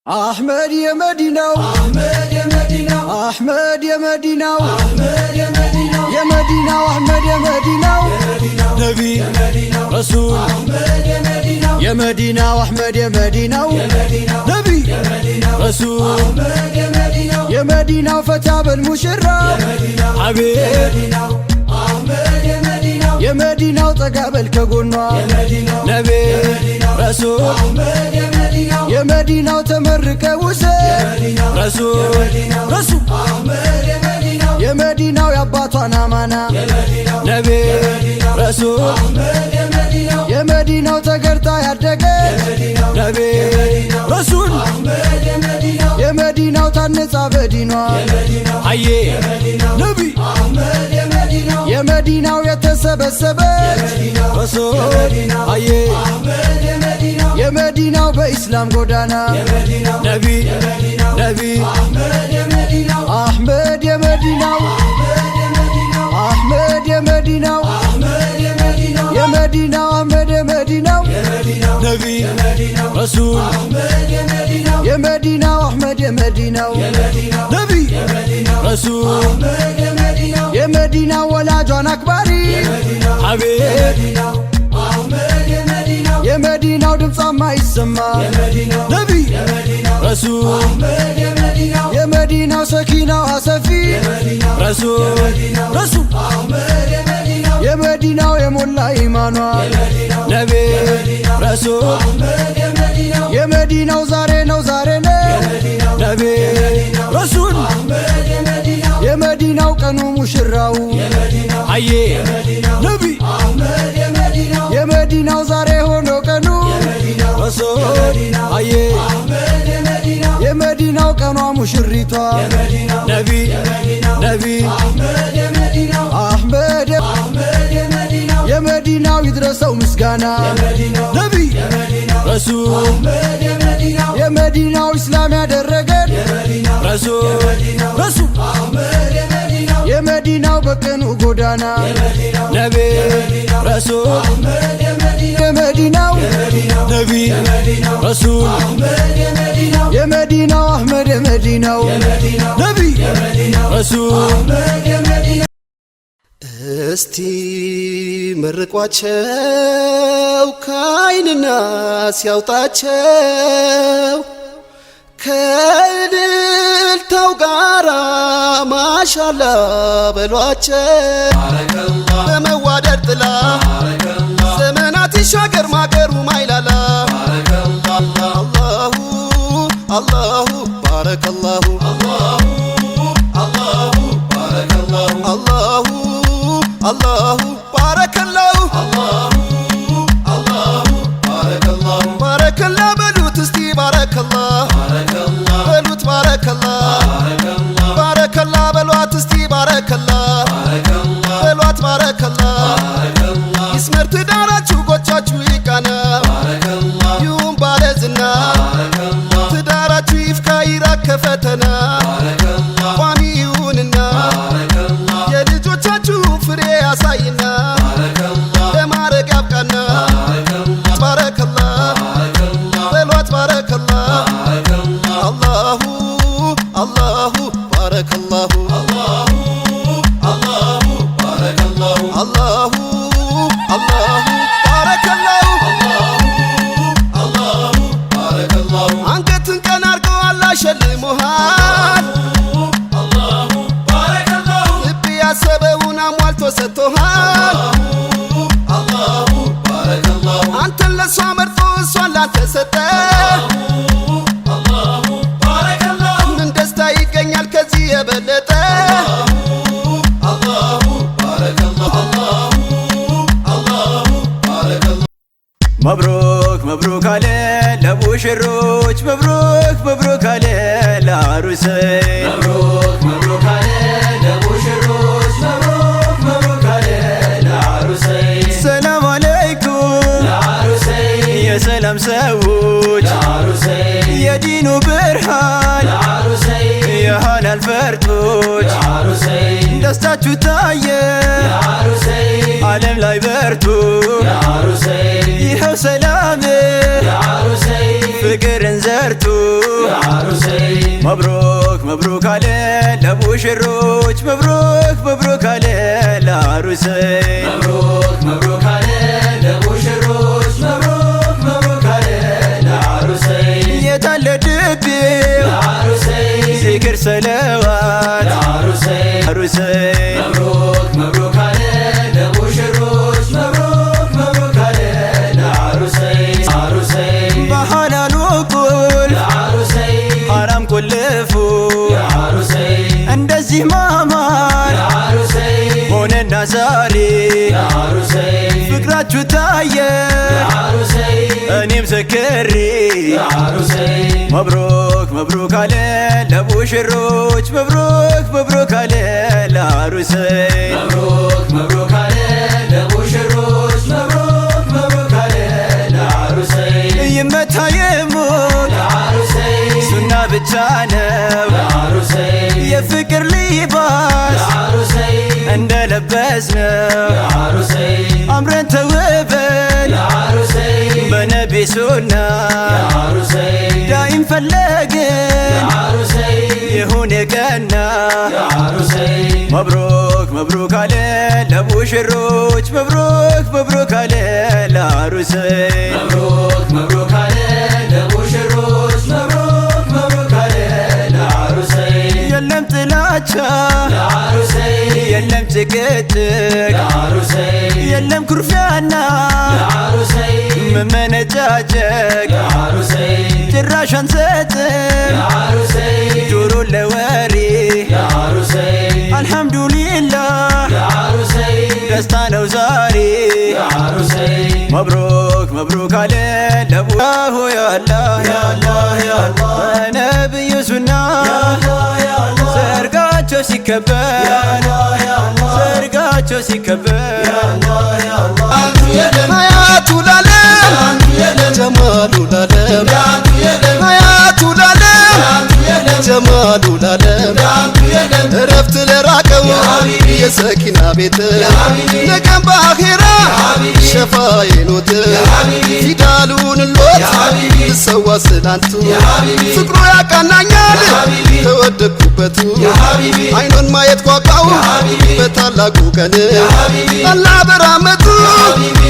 أحمد يا مدينة أحمد يا مدينة أحمد يا مدينة أحمد يا مدينة يا مدينة أحمد يا مدينة نبي رسول أحمد يا مدينة يا مدينة أحمد يا مدينة نبي رسول أحمد يا مدينة يا مدينة فتى بالمشرة حبيب أحمد يا مدينة يا مدينة وتقابل كقولنا نبي رسول أحمد يا مدينة يا مدينة وتمرك وسيد رسول رسول أحمد يا مدينة يا مدينة ويا باطنا مانا نبي رسول أحمد يا مدينة يا مدينة وتقرطا يدك نبي رسول أحمد يا مدينة يا مدينة وتنصى بدينة حي نبي أحمد يا مدينة يا مدينة ويتسبسبت رسول حي أحمد يا مدينة يا مدينة بإسلام قدانا نبي نبي أحمد يا مدينة أحمد يا مدينة أحمد يا مدينة يا مدينة أحمد يا مدينة نبي رسول أحمد يا مدينة يا مدينة أحمد يا مدينة نبي رسول أحمد يا مدينة يا مدينة ولا جون أكبري حبيب يا مدينة ودمصة ما يسمى نبي رسول أحمد يا مدينة يا مدينة سكينة وأسفي رسول رسول أحمد يا مدينة يا مدينة ويا مولا إيمانوا نبي رسول أحمد يا مدينة يا مدينة وزارنا وزارنا نبي رسول أحمد يا مدينة يا مدينة وكانوا مشراو حي نبي أحمد يا مدينة يا مدينة وزاره هونو كانوا رسول حي أحمد يا مدينة يا مدينة وكانوا مشريتا نبي نبي أحمد يا مدينة أحمد يا مدينة يا مدينة ويدرسوا مسكانا نبي رسول أحمد يا مدينة يا مدينة وإسلام يا درجات رسول رسول أحمد يا مدينة يا مدينة وبكنوا قدانا نبي رسول أحمد يا مدينة نبي رسول أحمد يا مدينة يا مدينة أحمد يا مدينة نبي رسول أحمد يا مدينة እስቲ መርቋቸው ከዓይንና ሲያውጣቸው ከእልልታው ጋራ ማሻላ በሏቸው በመዋደድ ጥላ ዘመናት ይሻገር ማገሩ ማይላላ አላሁ አላሁ ባረከላሁ አላሁ አላሁ ባረከላሁ ባረከላ በሉት እስቲ ባረከላ በሉት ባረከላ ባረከላ በሏት እስቲ ባረከላ በሏት ባረከላ ይስመር ትዳራችሁ ጎቻችሁ ይቃና ይሁን ባለዝና ትዳራችሁ ይፍካ ይራቅ ከፈተና ቋሚ ይሁንና የልጆቻችሁ ፍሬ ያሳይና ለማረግ ያብቃና ባረከላ በሏት ባረከላ አላሁ አላሁ ባረከላሁ አላሁ አላሁ ባረከላሁ አንገትን ቀና አርገው አላህ ሸልሞሃል ልብ ያሰበውን አሟልቶ ሰጥቶሃል አንተን ለሷ መርጦ እሷን ላንተ ሰጠ ምን ደስታ ይገኛል ከዚህ የበለጠ مبروك مبروك على لابوش الروج مبروك مبروك على العروسي مبروك مبروك على لابوش الروج مبروك مبروك على العروسي السلام عليكم العروسي يا سلام سوج العروسي يا دينو برهان العروسي يا هلا الفرتوج العروسي دستاتو تايه العروسي عالم لا يبرتو العروسي يحو سلامي يا عروسي فكر انزرت አልፈርጡ መብሩክ መብሩክ አለ ለሙሽሮች መብሩክ መብሩክ አለ ለአሩሰይ መብሩክ መብሩክ አለ ለሙሽሮች መብሩክ መብሩክ አለ ለአሩሰይ የታለ ድቤው ለአሩሰይ ዚክር ሰለዋት ለአሩሰይ አሩሰይ መብሩክ መብሩክ አለ ለሙሽሮች መብሩክ መብሩክ አለ ለአሩሰይ አሩሰይ በሐላሉ ቁል ለአሩሰይ ሐራም ቁልፉ ለአሩሰይ እንደዚህ ማማር ለአሩሰይ ሆነና ዛሬ ለአሩሰይ ፍቅራችሁ ታየ ለአሩሰይ እኔም ዘክሬ ለአሩሰይ መብሩክ መብሩክ አለ ለሙሽሮች መብሩክ መብሩክ አለ ለአሩሰይ መብሩክ መብሩክ አለ ለሙሽሮች መብሩክ መብሩክ አለ ለአሩሰይ ይመታ ይሙት ለአሩሰይ ሱና ብቻ ነው ለአሩሰይ የፍቅር ሊባስ ለአሩሰይ እንደለበስነው ለአሩሰይ አምረን ተውበን ለአሩሰይ በነቢ ሱና ለአሩሰይ ዳይም ፈለግን ለአሩሰይ ይሁን የቀና ለአሩሰይ መብሩክ መብሩክ አለ ለሙሽሮች መብሩክ መብሩክ አለ ለአሩሰይ መብሩክ መብሩክ አለ ለሙሽሮች መብሩክ መብሩክ አለ ለአሩሰይ የለም ጥላቻ ለአሩሰይ የለም ጭቅጭቅ ለአሩሰይ የለም ኩርፊያና ለአሩሰይ መመነጫጨቅ ለአሩሰይ ጭራሽ አንሰጥም ለአሩሰይ ጆሮ ለወሬ ለአሩሰይ አልሐምዱሊላህ ለአሩሰይ ደስታ ነው ዛሬ ለአሩሰይ መብሩክ መብሩክ አለ ለሙላሁ ያአላህ ያአላህ ያአላህ በነብዩ ሱና ሰርጋቸው ሲከበር ሰርጋቸው ሲከበር ሀያቱ ላለም ጀማሉ ላለም ሀያቱ ላለም ጀማሉ ላለም እረፍት ለራቀው የሰኪና ቤት ነገም በአኼራ ሸፋዬኖት ፊዳሉን ሎት ልሰዋ ስላንቱ ፍቅሩ ያቃናኛል ተወደድኩበቱ አይኑን ማየት ጓጓው በታላቁ ቀን አላህ በራመቱ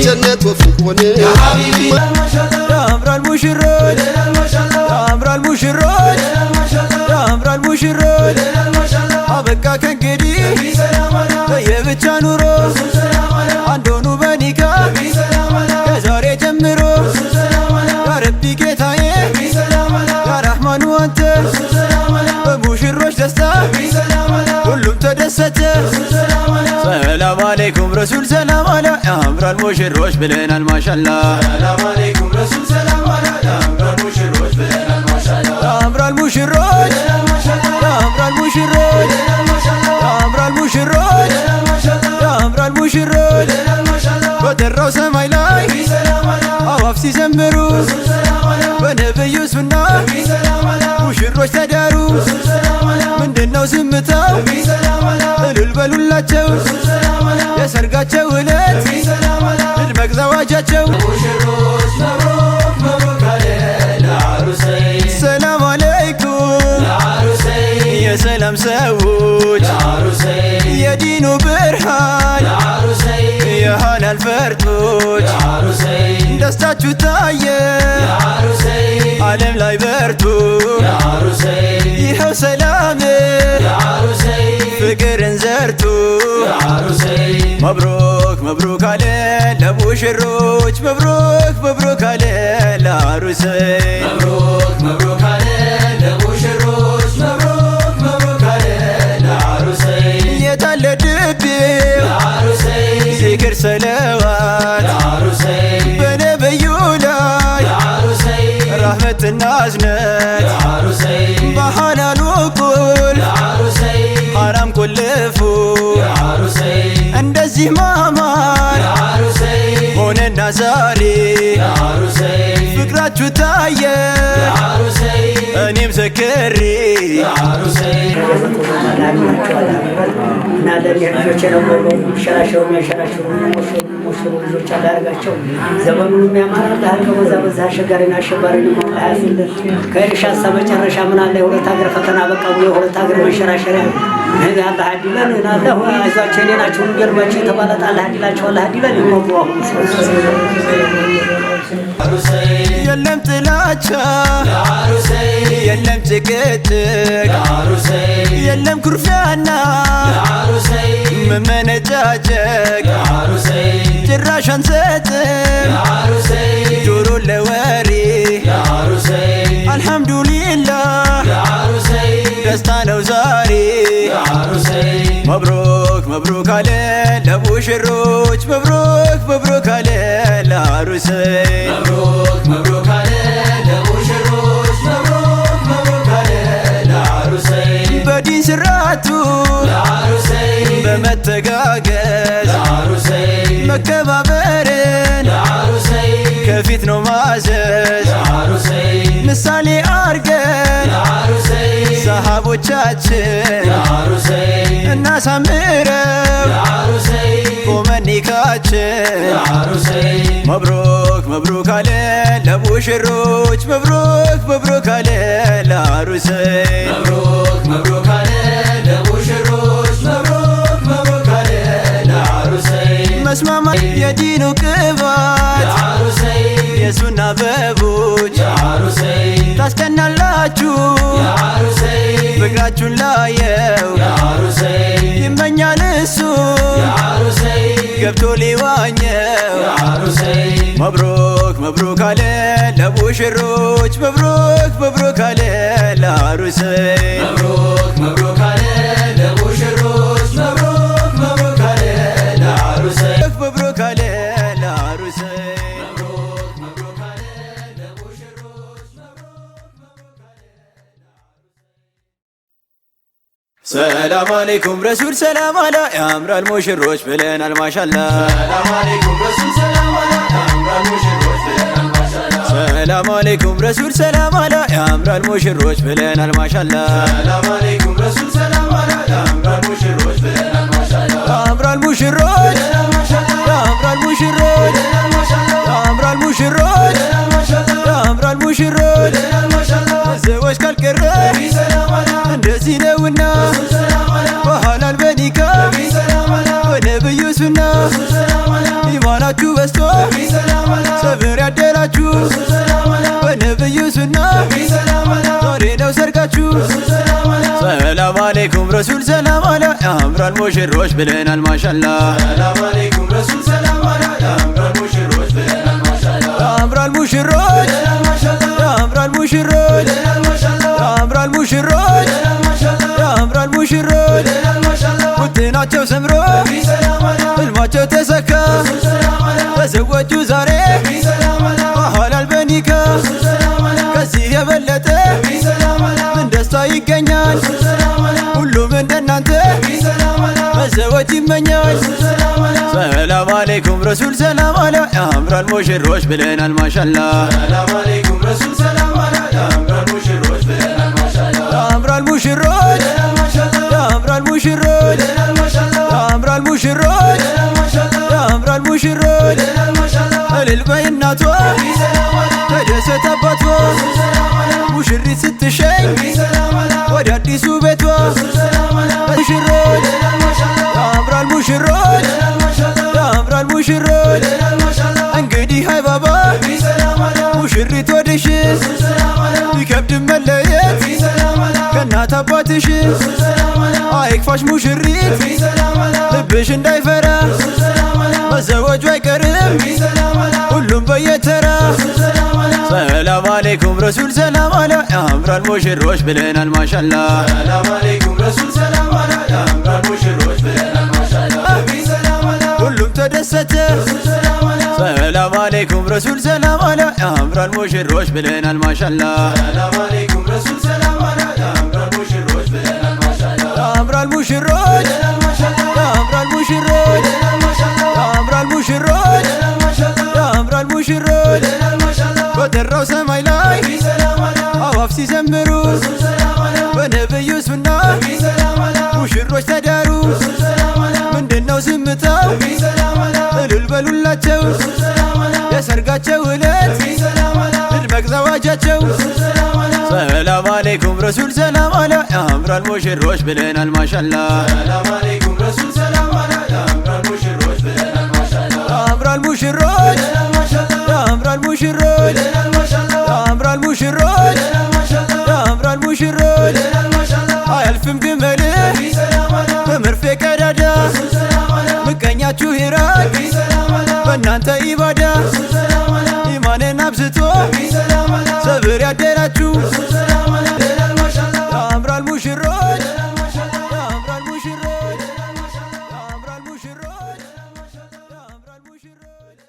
ጀነት ወፍቅ ሆነ ያምራል ሙሽሮች ያምራል ሙሽሮች ያምራል ሙሽሮች አበቃ ከእንግዲህ የብቻ ኑሮ አንድ ሆኑ በኒካ ከዛሬ ጀምሮ ያረቢ ጌታዬ ያራህማኑ አንተ በሙሽሮች ደስታ ሁሉም ተደሰተ ሰላም አለይኩም ረሱል ሰላም አላ ያምራል ሙሽሮች ብለናል ማሻላ ሰላም አለይኩም ረሱል ሰላም አላ ያምራል ሙሽሮች ብለናል ማሻላ ያምራል ሙሽሮች ያምራል ሙሽሮች ያምራል ሙሽሮች ያምራል ሙሽሮች በጠራው ሰማይ ላይ አዋፍ ሲዘምሩ በነብዩ ሱና ሙሽሮች ተዳሩ ምንድነው ዝምታው እልል በሉላቸው የሰርጋቸው ዕለት ድመቅ ዘዋጃቸው ሙሽሮች መብሩክ መብሩክ አለ ለአሩሰይ ሰላም አለይኩም ለአሩሰይ የሰላም ሰዎች ለአሩሰይ የዲኑ ብርሃን ለአሩሰይ የሃላል ፈርጦች ለአሩሰይ ደስታችሁ ታየ ለአሩሰይ ዓለም ላይ በርቱ ለአሩሰይ ይኸው ሰላም ለአሩሰይ ፍቅርን ዘርቱ ለአሩሰይ መብሩክ መብሩክ አለ ለሙሽሮች መብሩክ መብሩክ አለ ለአሩሰይ መብሩክ መብሩክ አለ ለሙሽሮች መብሩክ መብሩክ አለ ለአሩሰይ የታለ ድቤው ለአሩሰይ ዚክር ሰለዋት ለአሩሰይ በነብዩ ላይ ለአሩሰይ ረህመትና እዝነት ለአሩሰይ በሐላሉ ቁል ለአሩሰይ ሐራም ቁልፉ ለአሩሰይ እንደዚህ ማማር ለአሩሰይ ሆነና ዛሬ ለአሩሰይ ፍቅራችሁ ታየ ለአሩሰይ እኔም ዘክሬ ለአሩሰይ እና ለልጆቼ ነው ሸራሸውን ጥሩ ልጆች አላርጋቸው ዘመኑን የሚያማራ ታርቀው በዛ አሸጋሪና አሸባሪ ነው ያስልህ ከእርሻ መጨረሻ ምን አለ የሁለት ሀገር ፈተና በቃ የሁለት ሀገር መሸራሸሪያ ነህ አላህ አዲለን አላህ አይዟቸው የኔናቸው ገርባቸው ተባለጣ አላህ አዲላቸው አላህ አዲለን ይሞቁ የለም ጥላቻ የለም ጭቅጭቅ የለም ኩርፊያና መመነጫጨቅ ጭራሽ አንሰጥም ጆሮ ለወሬ አልሐምዱሊላህ ደስታ ነው ዛሬ መብሩክ መብሩክ አለ ለሙሽሮች መብሩክ መብሩክ አለ ለአሩሰይ መብሩክ መብሩክ አለ ለሙሽሮች መብሩክ መብሩክ አለ ለአሩሰይ በዲን ስርዓቱ ለአሩሰይ በመተጋገዝ ለአሩሰይ መከባበርን ለአሩሰይ ከፊት ነው ማዘዝ ለአሩሰይ ምሳሌ አርገን ለአሩሰይ ሰሃቦቻችን ለአሩሰይ እናሳምረው ለአሩሰይ ቆመኒካችን ለአሩሰይ መብሩክ መብሩክ አለ ለሙሽሮች መብሩክ መብሩክ አለ ለአሩሰይ መብሩክ መብሩክ አለ ለሙሽሮች መብሩክ መብሩክ አለ ለአሩሰይ መስማማት የዲኑ ቅባት ለአሩሰይ የሱና አበቦች ለአሩሰይ ታስቀናላችሁ ለአሩሰይ ፍቅራችሁን ላየው ለአሩሰይ ይመኛል እሱ ለአሩሰይ ገብቶ ሊዋኘው ለአሩሰይ መብሩክ መብሩክ አለ ለሙሽሮች መብሩክ መብሩክ አለ ለአሩሰይ መብሩክ መብሩክ አለ ለሙሽሮች መብሩክ መብሩክ አለ ለአሩሰይ መብሩክ አለ ለአሩሰይ ሰላም አለይኩም ረሱል ሰላም አላ ያምራል ሙሽሮች ብለናል ማሻአላ ሰላም አለይኩም ረሱል ሰላም አላ ያምራል ሙሽሮች ብለናል ማሻአላ ሰላም አለይኩም ረሱል ሰላም አላ ያምራል ሙሽሮች ብለናል ማሻአላ ሰላም አለይኩም ረሱል ሰላም አላ ያምራል ሙሽሮች ብለናል ማሻአላ ያምራል ሙሽሮች ያምራል ሙሽሮች ያምራል ሙሽሮች ያምራል ሙሽሮች ሰዎች ካልቀረ እንደዚህ ነውና በሐላል በኒካ በነብዩ ሱና ኢማናችሁ በዝቶ ሰብር ያደላችሁ በነብዩ ሱና ዛሬ ነው ሰርጋችሁ ሰላም አለይኩም ረሱል ሰላም አላ ያምራል ሙሽሮች ብለናል ማሻአላ ሰላም አለይኩም ረሱል ሰላም አላ ያምራል ሙሽሮች ብለናል ማሻአላ ያምራል ሙሽሮች ያምራል ሙሽሮች ያምራል ሙሽሮች ያምራል ሙሽሮች ውጥናቸው ሰምሮ ህልማቸው ተሰካ ተዘወጁ ዛሬ በሐላል በኒካ ከዚህ የበለጠ ምን ደስታ ይገኛል ሁሉም እንደናንተ መዘወጅ ይመኛል ሰላም አለይኩም ረሱል ሰላም አላ ያምራል ሙሽሮች ብለናል ማሻአላ ሰላም አለይኩም ረሱል ሰላም አላ ያምራል ሙሽሮች ብለናል ማሻአላ ያምራል ሙሽሮች ያምራል ሙሽሮች ያምራል ሙሽሮች ያምራል ሙሽሮች እልል በይ እናቷ ተደሰት አባቷ ሙሽሪት ስትሸኝ ወደ አዲሱ ቤቷ ሙሽሮች ያምራል ሙሽሮች ያምራል ሙሽሮች እንግዲህ ሃይ ባባ ሙሽሪት ወደሽ ቢከብድም መለየት ከእናት አባትሽ አይክፋሽ ሙሽሪት ልብሽ እንዳይፈራ መዘወጁ አይቀርም ሁሉም በየተራ ሰላም አለይኩም ረሱል ሰላም አላ ያምራል ሙሽሮች ብለናል ማሻአላ ሰላም አለይኩም ረሱል ሰላም አላ ያምራል ሙሽሮች ብለናል ማሻአላ ሁሉም ተደሰተ ሰላም አለይኩም ረሱል ሰላም አላ ያምራል ሙሽሮች ብለናል ማሻአላ ሰላም አለይኩም ረሱል ሰላም አላ ያምራል ሙሽሮች ብለናል ማሻአላ ያምራል ሙሽሮች ያምራል ሙሽሮች ያምራል ሙሽሮች ያምራል ሙሽሮች በጠራው ሰማይ ላይ አዋፍ ሲዘምሩ በነብዩ ሱና ሙሽሮች ተዳሩ ምንድነው በዝምታው እልል በሉላቸው የሰርጋቸው ዕለት ድምቅ ዘዋጃቸው ሰላም አለይኩም ረሱል ሰላም አላ ያምራል ሙሽሮች ብለናል ማሻላ ሰላም አለይኩም ረሱል ሰላም አላ ያምራል ሙሽሮች ብለናል ማሻላ ያምራል ሙሽሮች ያምራል ሙሽሮች ያምራል ሙሽሮች ያምራል ሙሽሮች አያልፍም ግመል በመርፌ ቀዳዳ ምቀኛችሁ ይራቅ በእናንተ ኢባዳ ኢማንን አብዝቶ ሰብር ያደራችሁ ያምራል ሙሽሮች ያምራል ሙሽሮች ያምራል ሙሽሮች ያምራል ሙሽሮች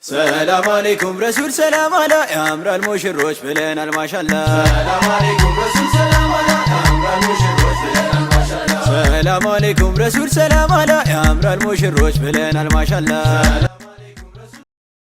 ሰላም አለይኩም ረሱል ሰላም አላ ያምራል ሙሽሮች ብለናል ማሻላ ሰላም አለይኩም ረሱል ሰላም አላ ያምራል ሙሽሮች ብለናል ማሻላ ሰላም አለይኩም ረሱል ሰላም አላ ያምራል ሙሽሮች ብለናል ማሻላ